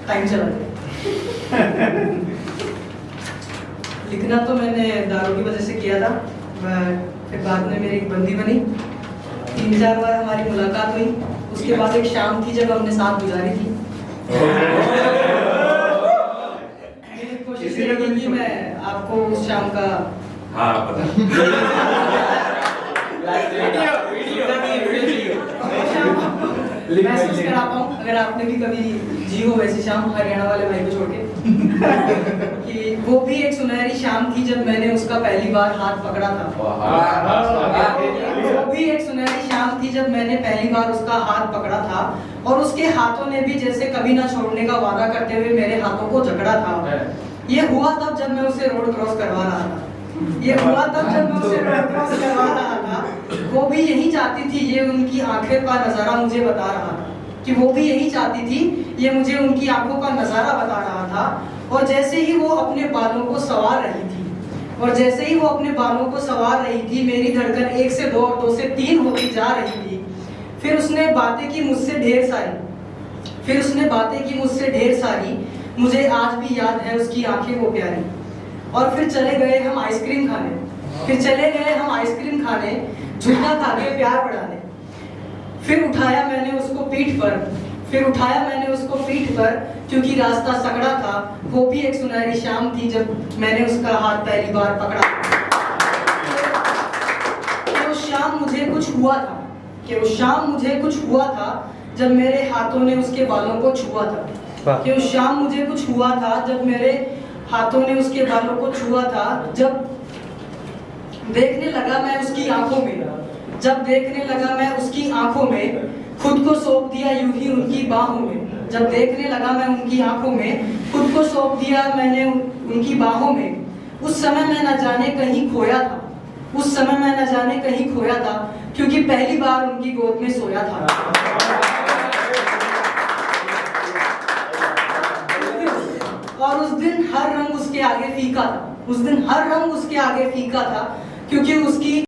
Time चला गया। लिखना तो मैंने दारू की वजह से किया था। फिर बाद में मेरी एक बंदी बनी, 3-4 बार हमारी मुलाकात हुई। उसके बाद एक शाम थी जब हमने साथ गुजारी थी। कोशिश की कि मैं आपको उस शाम का महसूस करा पाऊँ, अगर आपने भी कभी जी हो वैसी शाम हरियाणा वाले भाई को छोड़ के। कि वो भी एक सुनहरी शाम थी जब मैंने उसका पहली बार हाथ पकड़ा था। वो भी एक सुनहरी शाम थी जब मैंने पहली बार उसका हाथ पकड़ा था, और उसके हाथों ने भी जैसे कभी ना छोड़ने का वादा करते हुए मेरे हाथों को जकड़ा था। ये हुआ तब जब मैं उसे रोड क्रॉस करवा रहा था। ये हुआ तब जब मैं उसे रोड क्रॉस करवा रहा था। वो भी यही चाहती थी, ये उनकी आंखें का नजारा मुझे बता रहा था कि वो भी यही चाहती थी, ये मुझे उनकी आंखों का नजारा बता रहा था। और जैसे ही वो अपने बालों को संवार रही थी, और जैसे ही वो अपने बालों को संवार रही थी, मेरी धड़कन 1 से 2 और 2 से 3 होती जा रही थी। फिर उसने बातें की मुझसे ढेर सारी, मुझे आज भी याद है उसकी आंखें वो प्यारी। और फिर चले गए हम आइसक्रीम खाने, झूठा खा के प्यार बढ़ाने। फिर उठाया मैंने उसको पीठ पर, क्योंकि रास्ता सकड़ा था। वो भी एक सुनहरी शाम थी जब मैंने उसका हाथ पहली बार पकड़ा। कि उस शाम मुझे कुछ हुआ था जब मेरे हाथों ने उसके बालों को छुआ था। कि उस शाम मुझे कुछ हुआ था जब मेरे हाथों ने उसके बालों को छुआ था। जब देखने लगा मैं उसकी आंखों में, खुद को सौंप दिया यूं ही उनकी बाहों में। जब देखने लगा मैं उनकी आंखों में, खुद को सौंप दिया मैंने उनकी बाहों में। उस समय मैं न जाने कहीं खोया था, क्योंकि पहली बार उनकी गोद में सोया था। और उस दिन हर रंग उसके आगे फीका था, क्योंकि उसकी